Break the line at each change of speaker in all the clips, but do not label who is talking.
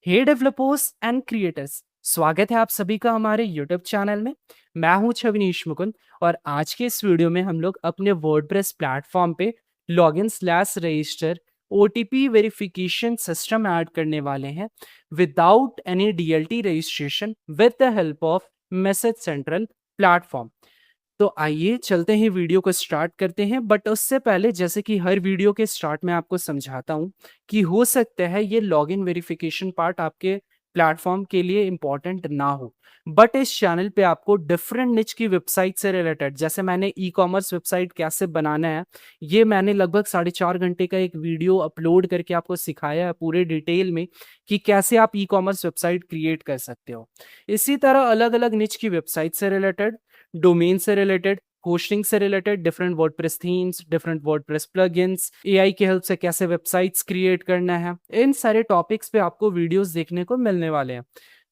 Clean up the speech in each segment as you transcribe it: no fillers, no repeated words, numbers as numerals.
Hey developers and creators, स्वागत है आप सभी का हमारे यूट्यूब चैनल में। मैं हूं छविनीश मुकुंद और आज के इस वीडियो में हम लोग अपने वर्डप्रेस प्लेटफॉर्म पे login slash register OTP verification system add करने वाले हैं without any DLT registration with the help of message central platform. तो आइए चलते हैं वीडियो को स्टार्ट करते हैं, बट उससे पहले जैसे कि हर वीडियो के स्टार्ट में आपको समझाता हूं कि हो सकता है ये लॉगिन वेरिफिकेशन पार्ट आपके प्लेटफॉर्म के लिए इंपॉर्टेंट ना हो, बट इस चैनल पे आपको डिफरेंट निच की वेबसाइट से रिलेटेड, जैसे मैंने ई कॉमर्स वेबसाइट कैसे बनाना है, ये मैंने लगभग 4.5 घंटे का एक वीडियो अपलोड करके आपको सिखाया है पूरे डिटेल में कि कैसे आप ई कॉमर्स वेबसाइट क्रिएट कर सकते हो। इसी तरह अलग अलग निच की वेबसाइट से रिलेटेड, डोमेन से रिलेटेड, होस्टिंग से related, different WordPress themes, different WordPress plugins, AI की हेल्प से कैसे वेबसाइट्स क्रिएट करना है, इन सारे टॉपिक्स पे आपको वीडियोस देखने को मिलने वाले हैं।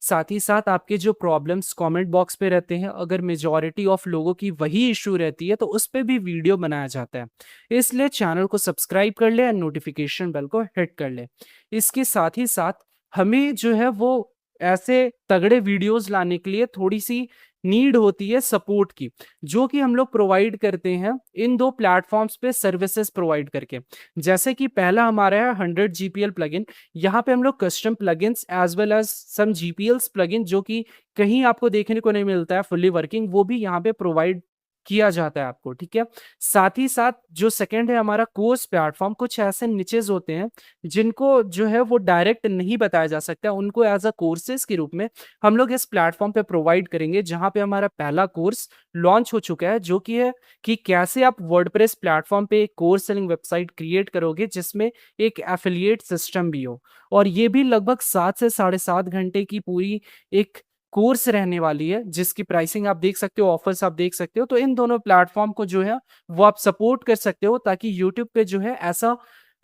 साथ ही साथ आपके जो प्रॉब्लम्स कमेंट बॉक्स पे रहते हैं, अगर मेजॉरिटी ऑफ लोगों की वही इशू रहती है तो उस पे भी वीडियो बनाया जाता है। इसलिए चैनल को सब्सक्राइब कर ले और नोटिफिकेशन बेल को हिट कर ले। इसके साथ ही साथ हमें जो है वो ऐसे तगड़े वीडियोस लाने के लिए थोड़ी सी नीड होती है सपोर्ट की, जो कि हम लोग प्रोवाइड करते हैं इन दो प्लेटफॉर्म्स पे सर्विसेज प्रोवाइड करके। जैसे कि पहला हमारा है 100 जीपीएल प्लगइन। यहाँ पे हम लोग custom plugins as well as some GPLs plugin जो कि कहीं आपको देखने को नहीं मिलता है फुल्ली वर्किंग, वो भी यहाँ पे प्रोवाइड किया जाता है आपको। ठीक है, साथ ही साथ जो सेकंड है हमारा कोर्स प्लेटफॉर्म, कुछ ऐसे निचेज होते हैं जिनको जो है वो डायरेक्ट नहीं बताया जा सकता, उनको एज अ कोर्सेज के रूप में हम लोग इस प्लेटफॉर्म पे प्रोवाइड करेंगे। जहां पे हमारा पहला कोर्स लॉन्च हो चुका है, जो कि है कि कैसे आप वर्डप्रेस प्लेटफॉर्म पे एक कोर्स सेलिंग वेबसाइट क्रिएट करोगे जिसमें एक एफिलिएट सिस्टम भी हो, और ये भी लगभग 7 से 7.5 घंटे की पूरी एक कोर्स रहने वाली है, जिसकी प्राइसिंग आप देख सकते हो, ऑफर्स आप देख सकते हो। तो इन दोनों प्लेटफॉर्म को जो है वो आप सपोर्ट कर सकते हो ताकि यूट्यूब पे जो है ऐसा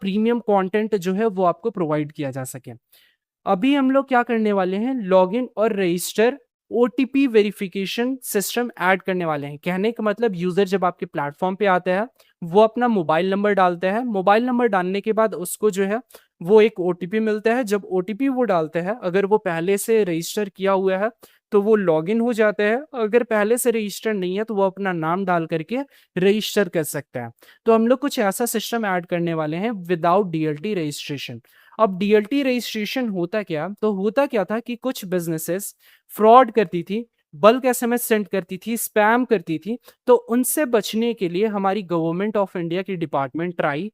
प्रीमियम कंटेंट जो है वो आपको प्रोवाइड किया जा सके। अभी हम लोग क्या करने वाले हैं, लॉगिन और register OTP verification system add करने वाले हैं। कहने का मतलब यूजर जब आपके प्लेटफॉर्म पे आता है, वो अपना मोबाइल नंबर डालता है, मोबाइल नंबर डालने के बाद उसको जो है वो एक ओटीपी मिलता है। जब ओटीपी वो डालता है, अगर वो पहले से रजिस्टर किया हुआ है तो वो लॉगिन हो जाता है, अगर पहले से रजिस्टर नहीं है तो वो अपना नाम डाल करके रजिस्टर कर सकता है। तो हम लोग कुछ ऐसा सिस्टम ऐड करने वाले हैं विदाउट डीएलटी रजिस्ट्रेशन। अब डीएलटी रजिस्ट्रेशन होता क्या, तो होता क्या था कि कुछ बिजनेसेस फ्रॉड करती थी, बल्क एसएमएस सेंड करती थी, स्पैम करती थी। तो उनसे बचने के लिए हमारी गवर्नमेंट ऑफ इंडिया की department try,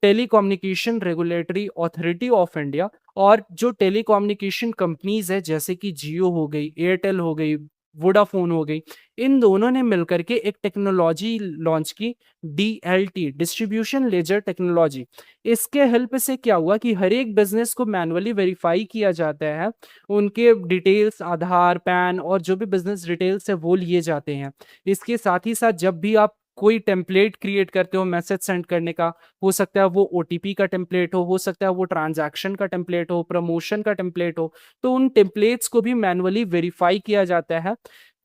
telecommunication regulatory authority of India, और जो टेलीकम्युनिकेशन कंपनीज है जैसे कि जियो हो गई, एयरटेल हो गई, वोडाफोन हो गई, इन दोनों ने मिलकर के एक टेक्नोलॉजी लॉन्च की, डीएलटी, डिस्ट्रीब्यूशन लेजर टेक्नोलॉजी। इसके हेल्प से क्या हुआ कि हर एक बिजनेस को मैनुअली वेरीफाई किया जाता है, उनके डिटेल्स, आधार, पैन और जो भी बिजनेस डिटेल्स है वो लिए जाते हैं। इसके साथ ही साथ जब भी आप कोई टेम्पलेट क्रिएट करते हो मैसेज सेंड करने का, हो सकता है वो ओटीपी का टेम्पलेट हो सकता है वो ट्रांजैक्शन का टेम्पलेट हो, प्रमोशन का टेम्पलेट हो, तो उन टेम्पलेट्स को भी मैनुअली वेरीफाई किया जाता है।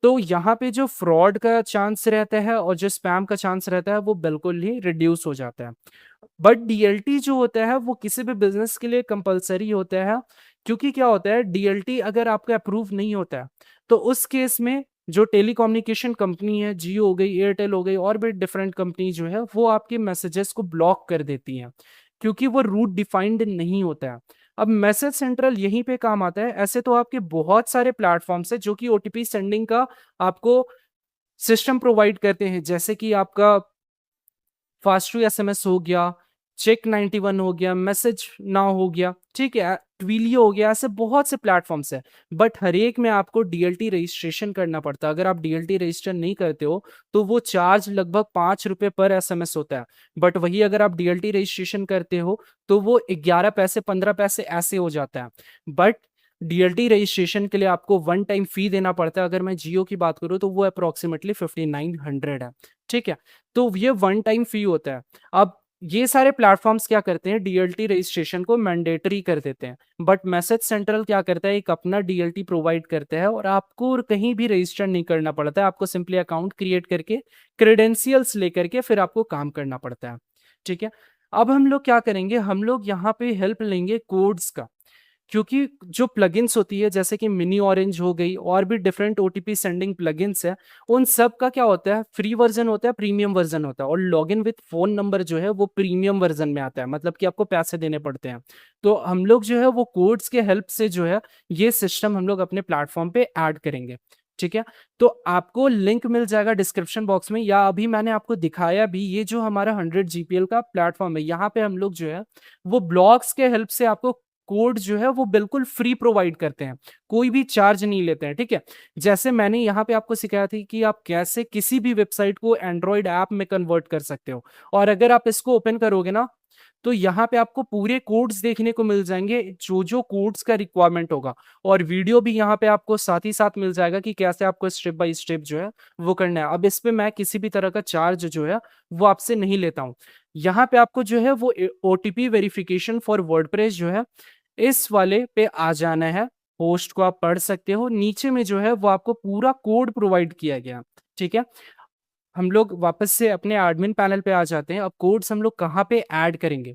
तो यहाँ पे जो फ्रॉड का चांस रहता है और जो स्पैम का चांस रहता है वो बिल्कुल ही रिड्यूस हो जाता है। बट डीएलटी जो होता है वो किसी भी बिजनेस के लिए कंपलसरी होता है, क्योंकि क्या होता है, डीएलटी अगर आपका अप्रूव नहीं होता है तो उस केस में जो टेलीकम्युनिकेशन कंपनी है, जियो हो गई, एयरटेल हो गई, और भी डिफरेंट कंपनी जो है वो आपके मैसेजेस को ब्लॉक कर देती हैं, क्योंकि वो रूट डिफाइंड नहीं होता है। अब मैसेज सेंट्रल यहीं पे काम आता है। ऐसे तो आपके बहुत सारे प्लेटफॉर्म्स है जो कि ओटीपी सेंडिंग का आपको सिस्टम प्रोवाइड करते हैं, जैसे कि आपका फास्टू एसएमएस हो गया, चेक 91 हो गया, मैसेज नाउ हो गया, ठीक है, ट्विलियो हो गया, ऐसे बहुत से प्लेटफॉर्म्स है। बट हर एक में आपको डीएलटी रजिस्ट्रेशन करना पड़ता है। अगर आप डीएलटी रजिस्टर नहीं करते हो तो वो चार्ज लगभग ₹5 पर एसएमएस होता है। बट वही अगर आप डीएलटी रजिस्ट्रेशन करते हो तो वो 11 पैसे 15 पैसे ऐसे हो जाता है। बट डीएलटी रजिस्ट्रेशन के लिए आपको वन टाइम फी देना पड़ता है। अगर मैं जियो की बात करूँ तो वो अप्रोक्सीमेटली 5900 है। ठीक है, तो ये वन टाइम फी होता है। अब ये सारे प्लेटफॉर्म्स क्या करते हैं, डीएलटी रजिस्ट्रेशन को मैंडेटरी कर देते हैं, बट मैसेज सेंट्रल क्या करता है, एक अपना डीएलटी प्रोवाइड करता है और आपको कहीं भी रजिस्टर नहीं करना पड़ता है। आपको सिंपली अकाउंट क्रिएट करके क्रेडेंशियल्स लेकर के फिर आपको काम करना पड़ता है। ठीक है, अब हम लोग क्या करेंगे, हम लोग यहाँ पे हेल्प लेंगे कोड्स का। क्योंकि जो प्लगइन्स होती है जैसे कि मिनी ऑरेंज हो गई और भी डिफरेंट ओटीपी सेंडिंग प्लगइन्स है, उन सब का क्या होता है, फ्री वर्जन होता है, प्रीमियम वर्जन होता है, और लॉगिन विद फोन नंबर जो है वो प्रीमियम वर्जन में आता है, मतलब कि आपको पैसे देने पड़ते हैं। तो हम लोग जो है वो कोड्स के हेल्प से जो है ये सिस्टम हम लोग अपने प्लेटफॉर्म पे ऐड करेंगे। ठीक है, तो आपको लिंक मिल जाएगा डिस्क्रिप्शन बॉक्स में, या अभी मैंने आपको दिखाया भी, ये जो हमारा 100 GPL का प्लेटफॉर्म है, यहाँ पे हम लोग जो है वो ब्लॉक्स के हेल्प से आपको कोड जो है वो बिल्कुल फ्री प्रोवाइड करते हैं, कोई भी चार्ज नहीं लेते हैं। ठीक है, जैसे मैंने यहाँ पे आपको सिखाया थी कि आप कैसे किसी भी वेबसाइट को एंड्रॉयड ऐप में कन्वर्ट कर सकते हो, और अगर आप इसको ओपन करोगे ना, तो यहाँ पे आपको पूरे कोड्स देखने को मिल जाएंगे, जो जो कोड्स का रिक्वायरमेंट होगा, और वीडियो भी यहाँ पे आपको साथ ही साथ मिल जाएगा कि कैसे आपको स्टेप बाय स्टेप जो है वो करना है। अब इस पे मैं किसी भी तरह का चार्ज जो है वो आपसे नहीं लेता हूँ। यहाँ पे आपको जो है वो ओटीपी वेरिफिकेशन फॉर वर्डप्रेस जो है इस वाले पे आ जाना है। पोस्ट को आप पढ़ सकते हो, नीचे में जो है वो आपको पूरा कोड प्रोवाइड किया गया। ठीक है, हम लोग वापस से अपने एडमिन पैनल पे आ जाते हैं। अब कोड्स हम लोग कहाँ पे ऐड करेंगे?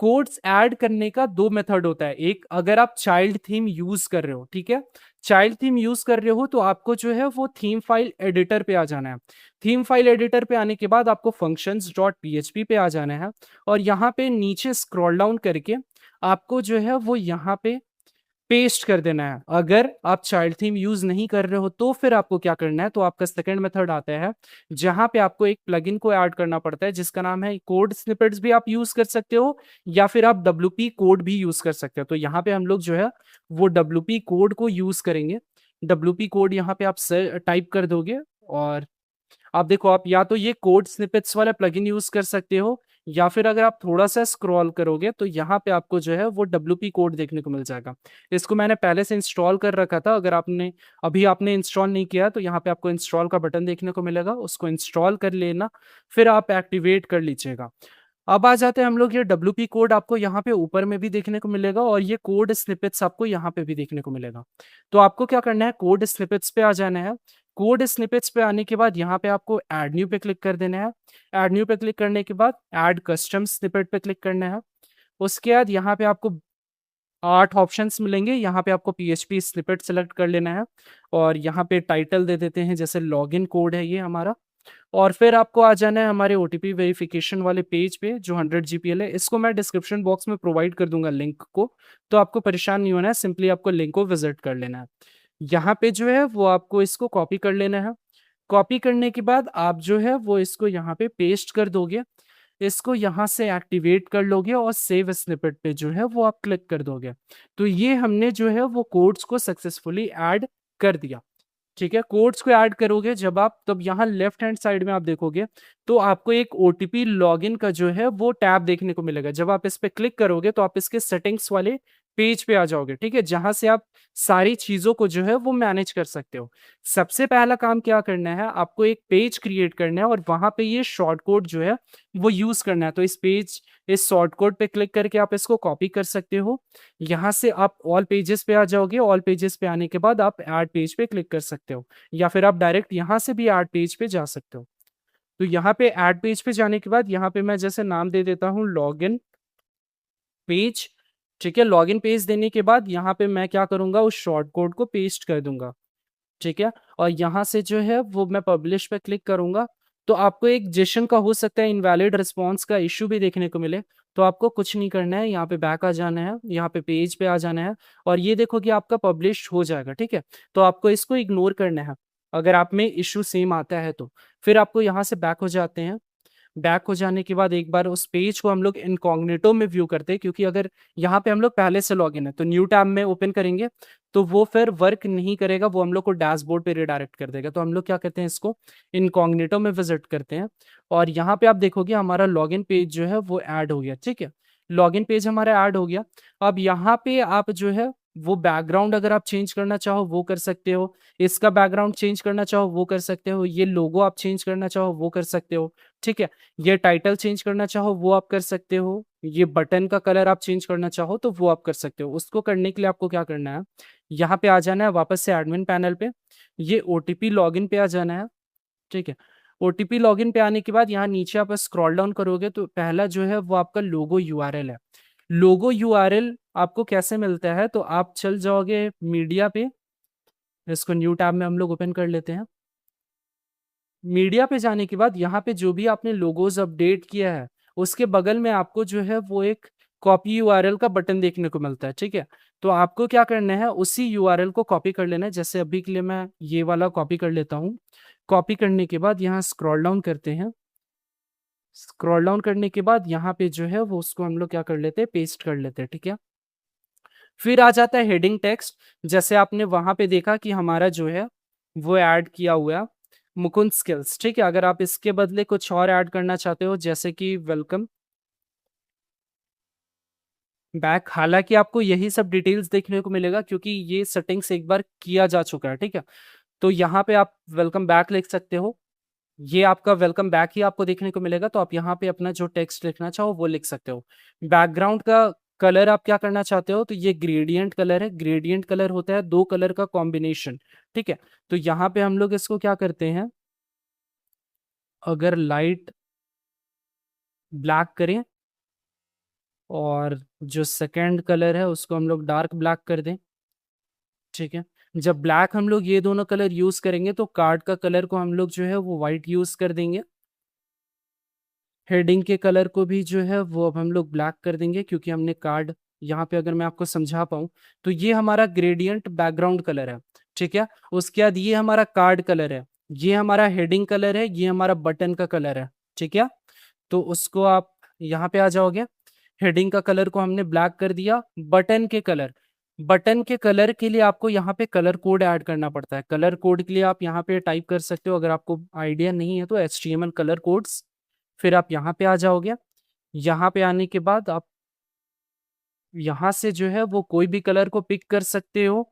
कोड्स ऐड करने का दो मेथड होता है। एक, अगर आप चाइल्ड थीम यूज कर रहे हो, ठीक है, चाइल्ड थीम यूज कर रहे हो तो आपको जो है वो थीम फाइल एडिटर पे आ जाना है। थीम फाइल एडिटर पे आने के बाद आपको फंक्शंस डॉट पीएचपी पे आ जाना है, और यहाँ पे नीचे स्क्रॉल डाउन करके आपको जो है वो यहाँ पे पेस्ट कर देना है। अगर आप चाइल्ड थीम यूज नहीं कर रहे हो तो फिर आपको क्या करना है, तो आपका सेकंड मेथड आता है जहां पे आपको एक प्लगइन को ऐड करना पड़ता है जिसका नाम है कोड स्निपेट्स। भी आप यूज कर सकते हो या फिर आप डब्ल्यूपी कोड भी यूज कर सकते हो। तो यहाँ पे हम लोग जो है वो डब्ल्यूपी कोड को यूज करेंगे। डब्ल्यूपी कोड यहाँ पे आप टाइप कर दोगे, और आप देखो, आप या तो ये कोड स्निपेट्स वाला प्लगइन यूज कर सकते हो, या फिर अगर आप थोड़ा सा स्क्रॉल करोगे तो यहाँ पे आपको जो है वो डब्ल्यूपी कोड देखने को मिल जाएगा। इसको मैंने पहले से इंस्टॉल कर रखा था, अगर आपने अभी आपने इंस्टॉल नहीं किया तो यहाँ पे आपको इंस्टॉल का बटन देखने को मिलेगा, उसको इंस्टॉल कर लेना, फिर आप एक्टिवेट कर लीजिएगा। अब आ जाते हैं हम लोग, ये डब्ल्यूपी कोड आपको यहाँ पे ऊपर में भी देखने को मिलेगा, और ये कोड स्निपेट्स आपको यहाँ पे भी देखने को मिलेगा। तो आपको क्या करना है, कोड स्निपेट्स पे आ जाना है। कोड स्निपेट्स पे आने के बाद यहाँ पे आपको ऐड न्यू पे क्लिक कर देना है। ऐड न्यू पे क्लिक करने के बाद ऐड कस्टम स्निपेट पे क्लिक करना है। उसके बाद यहाँ पे आपको 8 ऑप्शंस मिलेंगे, यहाँ पे आपको पीएचपी स्निपेट सेलेक्ट कर लेना है, और यहाँ पे टाइटल दे देते हैं, जैसे लॉगिन कोड है ये हमारा। और फिर आपको आ जाना है हमारे ओटीपी वेरिफिकेशन वाले पेज पे जो 100 GPL है। इसको मैं डिस्क्रिप्शन बॉक्स में प्रोवाइड कर दूंगा लिंक को, तो आपको परेशान नहीं होना है, सिंपली आपको लिंक को विजिट कर लेना है। यहाँ पे जो है वो आपको इसको कॉपी कर लेना है। कॉपी करने के बाद आप जो है वो इसको यहाँ पे पेस्ट कर दोगे, इसको यहाँ से एक्टिवेट कर लोगे, और सेव स्निपेट पे जो है वो आप क्लिक कर दोगे। तो ये हमने जो है वो कोड्स को सक्सेसफुली ऐड कर दिया। ठीक है, कोड्स को ऐड करोगे जब आप, तब यहाँ लेफ्ट हैंड साइड में आप देखोगे तो आपको एक ओटीपी लॉगिन का जो है वो टैब देखने को मिलेगा। जब आप इस पे क्लिक करोगे तो आप इसके सेटिंग्स वाले पेज पे आ जाओगे। ठीक है, जहां से आप सारी चीजों को जो है वो मैनेज कर सकते हो। सबसे पहला काम क्या करना है, आपको एक पेज क्रिएट करना है, और वहां पे ये शॉर्ट कोड जो है वो यूज करना है। तो इस शॉर्ट कोड पे क्लिक करके आप इसको कॉपी कर सकते हो। यहाँ से आप ऑल पेजेस पे आ जाओगे। ऑल पेजेस पे आने के बाद आप ऐड पेज पे क्लिक कर सकते हो, या फिर आप डायरेक्ट यहाँ से भी ऐड पेज पे जा सकते हो। तो यहाँ पे ऐड पेज पे जाने के बाद यहाँ पे मैं जैसे नाम दे देता हूँ लॉगिन पेज। ठीक है, लॉगिन पेज देने के बाद यहाँ पे मैं क्या करूंगा, उस शॉर्ट कोड को पेस्ट कर दूंगा। ठीक है, और यहाँ से जो है वो मैं पब्लिश पे क्लिक करूंगा, तो आपको एक जेसन का हो सकता है इनवैलिड रिस्पॉन्स का इश्यू भी देखने को मिले। तो आपको कुछ नहीं करना है, यहाँ पे बैक आ जाना है, यहाँ पे पेज पे आ जाना है, और ये देखो कि आपका पब्लिश हो जाएगा। ठीक है, तो आपको इसको इग्नोर करना है अगर आप में इश्यू सेम आता है तो। फिर आपको यहाँ से बैक हो जाते हैं। बैक हो जाने के बाद एक बार उस पेज को हम लोग इनकॉग्निटो में व्यू करते हैं, क्योंकि अगर यहाँ पे हम लोग पहले से लॉगिन है तो न्यू टैब में ओपन करेंगे तो वो फिर वर्क नहीं करेगा, वो हम लोग को डैशबोर्ड पे रिडायरेक्ट कर देगा। तो हम लोग क्या करते हैं, इसको इनकॉग्निटो में विजिट करते हैं, और यहाँ पे आप देखोगे हमारा लॉगिन पेज जो है वो ऐड हो गया। ठीक है, लॉगिन पेज हमारा ऐड हो गया। अब यहाँ पे आप जो है वो बैकग्राउंड अगर आप चेंज करना चाहो वो कर सकते हो, इसका बैकग्राउंड चेंज करना चाहो वो कर सकते हो, ये लोगो आप चेंज करना चाहो वो कर सकते हो। ठीक है, ये टाइटल चेंज करना चाहो वो आप कर सकते हो, ये बटन का कलर आप चेंज करना चाहो तो वो आप कर सकते हो। उसको करने के लिए आपको क्या करना है, यहाँ पे आ जाना है वापस से एडमिन पैनल पे, ये ओटीपी लॉगिन पे आ जाना है। ठीक है, ओटीपी लॉगिन पे आने के बाद यहाँ नीचे आप स्क्रॉल डाउन करोगे तो पहला जो है वो आपका लोगो यूआरएल है। लोगो यूआरएल आपको कैसे मिलता है, तो आप चल जाओगे मीडिया पे। इसको न्यू टैब में हम लोग ओपन कर लेते हैं। मीडिया पे जाने के बाद यहाँ पे जो भी आपने लोगोज अपडेट किया है, उसके बगल में आपको जो है वो एक कॉपी यूआरएल का बटन देखने को मिलता है, ठीक है। तो आपको क्या करना है, उसी यूआरएल को कॉपी कर लेना है। जैसे अभी के लिए मैं ये वाला कॉपी कर लेता हूँ। कॉपी करने के बाद यहाँ स्क्रॉल डाउन करते हैं। स्क्रॉल डाउन करने के बाद यहाँ पे जो है वो उसको हम लोग क्या कर लेते हैं, पेस्ट कर लेते हैं, ठीक है। फिर आ जाता है हेडिंग टेक्स्ट। जैसे आपने वहां पे देखा कि हमारा जो है वो ऐड किया हुआ है मुकुंद स्किल्स, ठीक है। अगर आप इसके बदले कुछ और ऐड करना चाहते हो, जैसे कि वेलकम बैक, हालांकि आपको यही सब डिटेल्स देखने को मिलेगा क्योंकि ये सेटिंग्स एक बार किया जा चुका है, ठीक है। तो यहाँ पे आप वेलकम बैक लिख सकते हो। ये आपका वेलकम बैक ही आपको देखने को मिलेगा, तो आप यहाँ पे अपना जो टेक्स्ट लिखना चाहो वो लिख सकते हो। बैकग्राउंड का कलर आप क्या करना चाहते हो, तो ये ग्रेडियंट कलर है। ग्रेडियंट कलर होता है दो कलर का कॉम्बिनेशन, ठीक है। तो यहाँ पे हम लोग इसको क्या करते हैं, अगर लाइट ब्लैक करें और जो सेकंड कलर है उसको हम लोग डार्क ब्लैक कर दें, ठीक है। जब ब्लैक हम लोग ये दोनों कलर यूज करेंगे तो कार्ड का कलर को हम लोग जो है वो व्हाइट यूज कर देंगे। हेडिंग के कलर को भी जो है वो अब हम लोग ब्लैक कर देंगे, क्योंकि हमने कार्ड यहाँ पे, अगर मैं आपको समझा पाऊँ, तो ये हमारा ग्रेडियंट बैकग्राउंड कलर है, ठीक है। उसके बाद ये हमारा कार्ड कलर है, ये हमारा हेडिंग कलर है, ये हमारा बटन का कलर है, ठीक है। तो उसको आप यहाँ पे आ जाओगे। हेडिंग का कलर को हमने ब्लैक कर दिया। बटन के कलर के लिए आपको यहाँ पे कलर कोड ऐड करना पड़ता है। कलर कोड के लिए आप यहाँ पे टाइप कर सकते हो, अगर आपको आइडिया नहीं है तो HTML कलर कोड्स। फिर आप यहाँ पे आ जाओगे। यहाँ पे आने के बाद आप यहाँ से जो है वो कोई भी कलर को पिक कर सकते हो,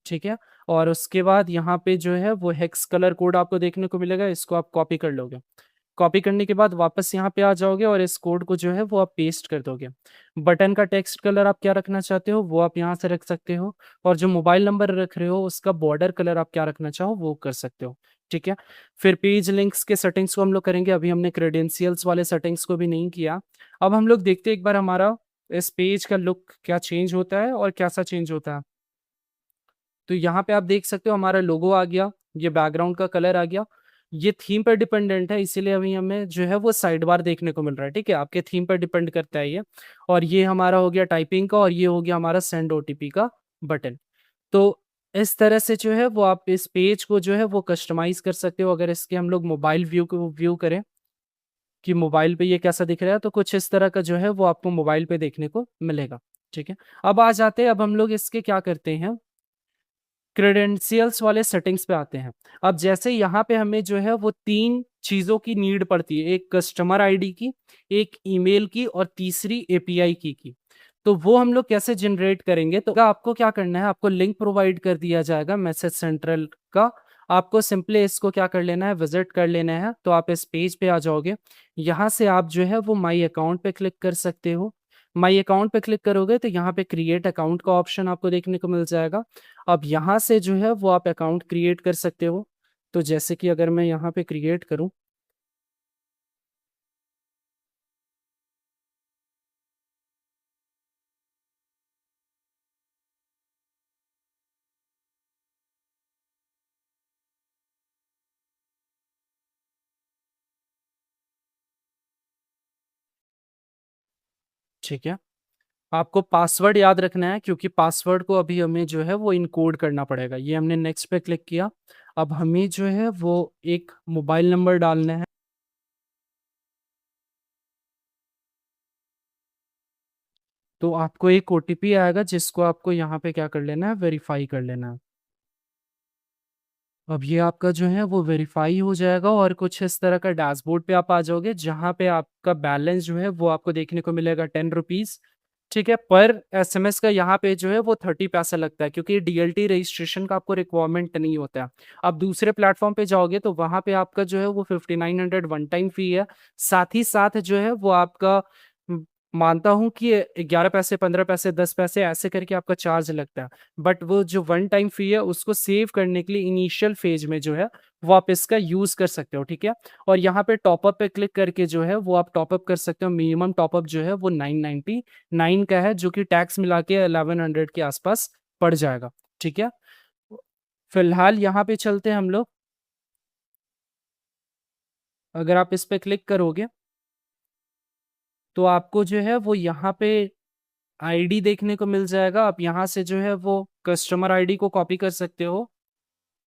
ठीक है। और उसके बाद यहाँ पे जो है वो हेक्स कलर कोड आपको देखने को मिलेगा, इसको आप कॉपी कर लोगे। कॉपी करने के बाद वापस यहाँ पे आ जाओगे और इस कोड को जो है वो आप पेस्ट कर दोगे। बटन का टेक्स्ट कलर आप क्या रखना चाहते हो वो आप यहाँ से रख सकते हो, और जो मोबाइल नंबर रख रहे हो उसका बॉर्डर कलर आप क्या रखना चाहो वो कर सकते हो, ठीक है। फिर पेज लिंक्स के सेटिंग्स को हम लोग करेंगे। अभी हमने क्रेडेंशियल्स वाले सेटिंग्स को भी नहीं किया। अब हम लोग देखते हैं एक बार हमारा इस पेज का लुक क्या चेंज होता है और कैसा चेंज होता है। तो यहाँ पे आप देख सकते हो हमारा लोगो आ गया, ये बैकग्राउंड का कलर आ गया। ये थीम पर डिपेंडेंट है, इसीलिए अभी हमें जो है वो साइड बार देखने को मिल रहा है, ठीक है। आपके थीम पर डिपेंड करता है ये। और ये हमारा हो गया टाइपिंग का, और ये हो गया हमारा सेंड OTP का बटन। तो इस तरह से जो है वो आप इस पेज को जो है वो कस्टमाइज कर सकते हो। अगर इसके हम लोग मोबाइल व्यू को व्यू करें कि मोबाइल पे ये कैसा दिख रहा है, तो कुछ इस तरह का जो है वो आपको मोबाइल पे देखने को मिलेगा, ठीक है। अब आ जाते हैं, अब हम लोग इसके क्या करते हैं, क्रेडेंशियल्स वाले सेटिंग्स पे आते हैं। अब जैसे यहाँ पे हमें जो है वो तीन चीजों की नीड पड़ती है, एक कस्टमर आईडी की, एक ईमेल की, और तीसरी API की। तो वो हम लोग कैसे जनरेट करेंगे, तो आपको क्या करना है, आपको लिंक प्रोवाइड कर दिया जाएगा मैसेज सेंट्रल का। आपको सिंपली इसको क्या कर लेना है, विजिट कर लेना है। तो आप इस पेज पे आ जाओगे। यहाँ से आप जो है वो माई अकाउंट पे क्लिक कर सकते हो। माई अकाउंट पे क्लिक करोगे तो यहाँ पे क्रिएट अकाउंट का ऑप्शन आपको देखने को मिल जाएगा। अब यहाँ से जो है वो आप अकाउंट क्रिएट कर सकते हो। तो जैसे कि अगर मैं यहाँ पे क्रिएट करूँ, ठीक है। आपको पासवर्ड याद रखना है, क्योंकि पासवर्ड को अभी हमें जो है वो इनकोड करना पड़ेगा। ये हमने नेक्स्ट पे क्लिक किया। अब हमें जो है वो एक मोबाइल नंबर डालना है। तो आपको एक OTP आएगा, जिसको आपको यहाँ पे क्या कर लेना है, वेरीफाई कर लेना है। अब ये आपका जो है वो वेरीफाई हो जाएगा, और कुछ इस तरह का डैशबोर्ड पे आप आ जाओगे, जहाँ पे आपका बैलेंस जो है वो आपको देखने को मिलेगा 10 रुपीज, ठीक है। पर SMS का यहाँ पे जो है वो 30 पैसा लगता है, क्योंकि DLT रजिस्ट्रेशन का आपको रिक्वायरमेंट नहीं होता है। अब दूसरे प्लेटफॉर्म पे जाओगे तो वहाँ पे आपका जो है वो 5900 वन टाइम फी है। साथ ही साथ जो है वो आपका मानता हूँ कि 11 पैसे, 15 पैसे, 10 पैसे ऐसे करके आपका चार्ज लगता है। बट वो जो वन टाइम फ़ी है उसको सेव करने के लिए इनिशियल फ़ेज़ में जो है वो आप इसका यूज़ कर सकते हो, ठीक है? और यहाँ पे टॉप अप पे क्लिक करके जो है वो आप टॉप अप कर सकते हो। मिनिमम टॉप अप जो है वो 999 का है, जो कि टैक्स मिला के 1100 के आसपास पड़ जाएगा, ठीक है? फिलहाल यहाँ पे चलते हैं हम लोग। अगर आप इस पे क्लिक करोगे तो आपको जो है वो यहाँ पे आईडी देखने को मिल जाएगा। आप यहाँ से जो है वो कस्टमर आईडी को कॉपी कर सकते हो।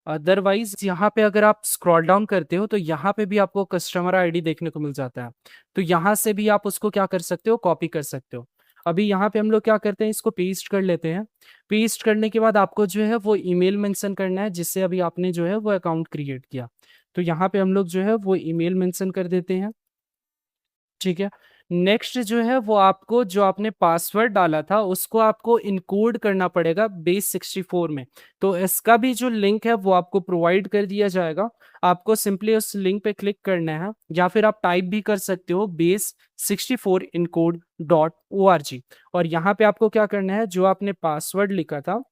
अदरवाइज़ यहाँ पे अगर आप स्क्रॉल डाउन करते हो तो यहाँ पे भी आपको कस्टमर आईडी देखने को मिल जाता है। तो यहाँ से भी आप उसको क्या कर सकते हो, कॉपी कर सकते हो। अभी यहाँ पे हम लोग क्या करते हैं, इसको पेस्ट कर लेते हैं। पेस्ट करने के बाद आपको जो है वो ईमेल मेंशन करना है जिससे अभी आपने जो है वो अकाउंट क्रिएट किया। तो यहाँ पे हम लोग जो है वो ईमेल मेंशन कर देते हैं। ठीक है। नेक्स्ट जो है वो आपको जो आपने पासवर्ड डाला था उसको आपको इनकोड करना पड़ेगा बेस 64 में। तो इसका भी जो लिंक है वो आपको प्रोवाइड कर दिया जाएगा। आपको सिंपली उस लिंक पे क्लिक करना है या फिर आप टाइप भी कर सकते हो बेस 64 इनकोड डॉट ORG। और यहाँ पे आपको क्या करना है, जो आपने पासवर्ड लिखा था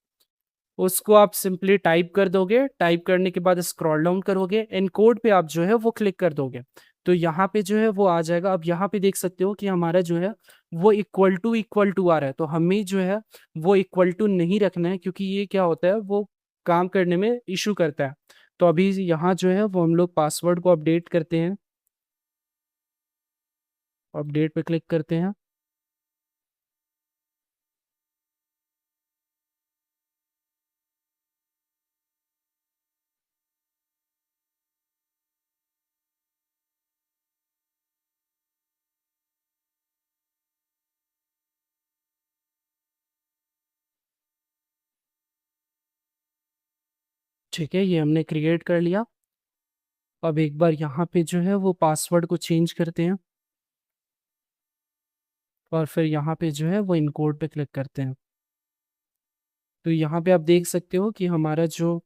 उसको आप सिंपली टाइप कर दोगे। टाइप करने के बाद स्क्रॉल डाउन करोगे, एनकोड पे आप जो है वो क्लिक कर दोगे। तो यहाँ पे जो है वो आ जाएगा। अब यहाँ पे देख सकते हो कि हमारा जो है वो इक्वल टू आ रहा है। तो हमें जो है वो इक्वल टू नहीं रखना है, क्योंकि ये क्या होता है वो काम करने में इशू करता है। तो अभी यहाँ जो है वो हम लोग पासवर्ड को अपडेट करते हैं। अपडेट पे क्लिक करते हैं। ठीक है, ये हमने क्रिएट कर लिया। अब एक बार यहाँ पे जो है वो पासवर्ड को चेंज करते हैं और फिर यहाँ पे जो है वो इनकोड पे क्लिक करते हैं। तो यहाँ पे आप देख सकते हो कि हमारा जो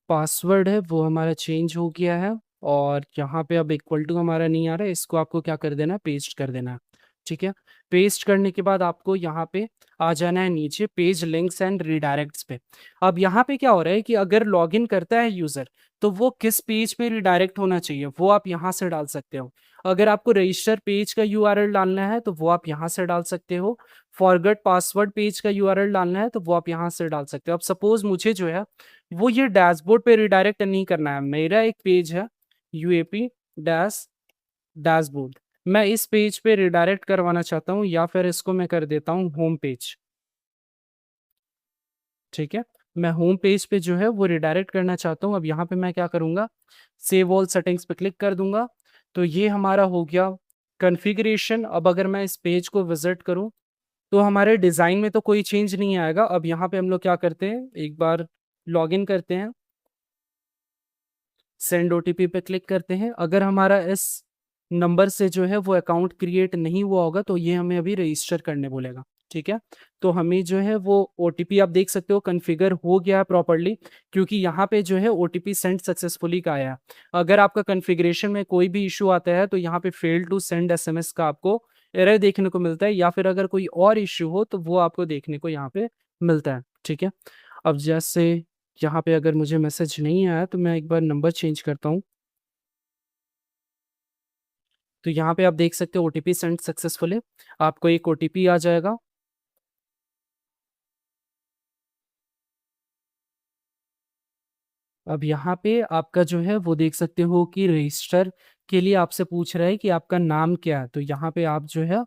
पासवर्ड है वो हमारा चेंज हो गया है। और यहाँ पे अब इक्वल टू हमारा नहीं आ रहा है, इसको आपको क्या कर देना है, पेस्ट कर देना है। ठीक है। पेस्ट करने के बाद आपको यहाँ पे आ जाना है नीचे पेज लिंक्स एंड रिडायरेक्ट्स पे। अब यहाँ पे क्या हो रहा है कि अगर लॉगिन करता है यूजर तो वो किस पेज पे रिडायरेक्ट होना चाहिए वो आप यहाँ से डाल सकते हो। अगर आपको रजिस्टर पेज का यूआरएल डालना है तो वो आप यहाँ से डाल सकते हो। फॉरगेट पासवर्ड पेज का यूआरएल डालना है तो वो आप यहाँ से डाल सकते हो। अब सपोज मुझे जो है वो ये डैशबोर्ड पे रिडायरेक्ट नहीं करना है। मेरा एक पेज है यूएपी डैश डैशबोर्ड, मैं इस पेज पे रिडायरेक्ट करवाना चाहता हूँ, या फिर इसको मैं कर देता हूँ होम पेज। ठीक है, मैं होम पेज पे जो है वो रिडायरेक्ट करना चाहता हूँ। अब यहाँ पे मैं क्या करूँगा, सेव ऑल सेटिंग्स पे क्लिक कर दूंगा। तो ये हमारा हो गया कॉन्फ़िगरेशन। अब अगर मैं इस पेज को विजिट करूँ तो हमारे डिज़ाइन में तो कोई चेंज नहीं आएगा। अब यहाँ पे हम लोग क्या करते हैं, एक बार लॉगिन करते हैं, सेंड ओटीपी पे क्लिक करते हैं। अगर हमारा इस नंबर से जो है वो अकाउंट क्रिएट नहीं हुआ होगा तो ये हमें अभी रजिस्टर करने बोलेगा। ठीक है, तो हमें जो है वो ओटीपी आप देख सकते हो कॉन्फ़िगर हो गया है प्रॉपर्ली, क्योंकि यहाँ पे जो है ओटीपी सेंड सक्सेसफुली का आया है। अगर आपका कॉन्फ़िगरेशन में कोई भी इशू आता है तो यहाँ पे फेल टू सेंड एसएमएस का आपको एरर देखने को मिलता है, या फिर अगर कोई और इशू हो तो वो आपको देखने को यहाँ पे मिलता है। ठीक है, अब जैसे यहाँ पे अगर मुझे मैसेज नहीं आया तो मैं एक बार नंबर चेंज करता हूँ। तो यहाँ पे आप देख सकते हो ओटीपी सेंड सक्सेसफुली, आपको एक ओटीपी आ जाएगा। अब यहाँ पे आपका जो है वो देख सकते हो कि रजिस्टर के लिए आपसे पूछ रहा है कि आपका नाम क्या है। तो यहाँ पे आप जो है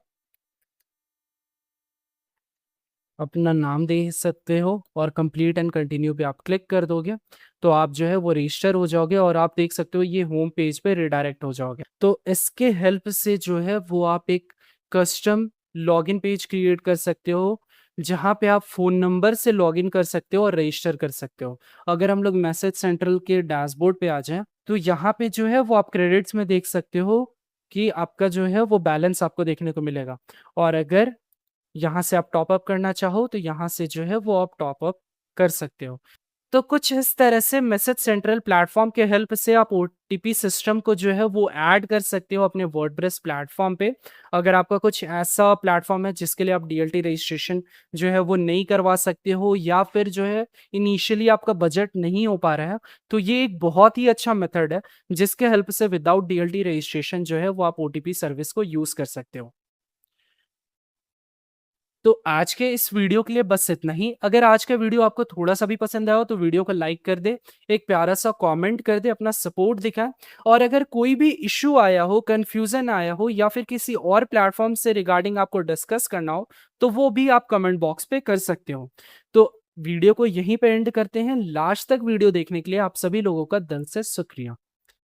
अपना नाम दे सकते हो और कंप्लीट एंड कंटिन्यू पे आप क्लिक कर दोगे तो आप जो है वो रजिस्टर हो जाओगे और आप देख सकते हो ये होम पेज पे रिडायरेक्ट हो जाओगे। तो इसके हेल्प से जो है वो आप एक कस्टम लॉगिन पेज क्रिएट कर सकते हो, जहाँ पे आप फ़ोन नंबर से लॉगिन कर सकते हो और रजिस्टर कर सकते हो। अगर हम लोग मैसेज सेंट्रल के डैशबोर्ड पे आ जाएँ तो यहाँ पे जो है वो आप क्रेडिट्स में देख सकते हो कि आपका जो है वो बैलेंस आपको देखने को मिलेगा। और अगर यहाँ से आप टॉप अप करना चाहो तो यहाँ से जो है वो आप टॉप अप कर सकते हो। तो कुछ इस तरह से मैसेज सेंट्रल प्लेटफ़ॉर्म के हेल्प से आप ओटीपी सिस्टम को जो है वो ऐड कर सकते हो अपने वर्डप्रेस प्लेटफ़ॉर्म पे। अगर आपका कुछ ऐसा प्लेटफ़ॉर्म है जिसके लिए आप डीएलटी रजिस्ट्रेशन जो है वो नहीं करवा सकते हो, या फिर जो है इनिशियली आपका बजट नहीं हो पा रहा है, तो ये एक बहुत ही अच्छा मेथड है जिसके हेल्प से विदाउट डीएलटी रजिस्ट्रेशन जो है वो आप ओटीपी सर्विस को यूज़ कर सकते हो। तो आज के इस वीडियो के लिए बस इतना ही। अगर आज का वीडियो आपको थोड़ा-सा भी पसंद आया हो तो वीडियो को लाइक कर दे, एक प्यारा-सा कमेंट कर दे, अपना सपोर्ट दिखाएँ, और अगर कोई भी इश्यू आया हो, कन्फ्यूज़न आया हो, या फिर किसी और प्लेटफ़ॉर्म से रिगार्डिंग आपको डिस्कस करना हो, तो वो भी आप कमेंट बॉक्स पे कर सकते हो। तो वीडियो को यहीं पे एंड करते हैं। लास्ट तक वीडियो देखने के लिए आप सभी लोगों का दिल से शुक्रिया।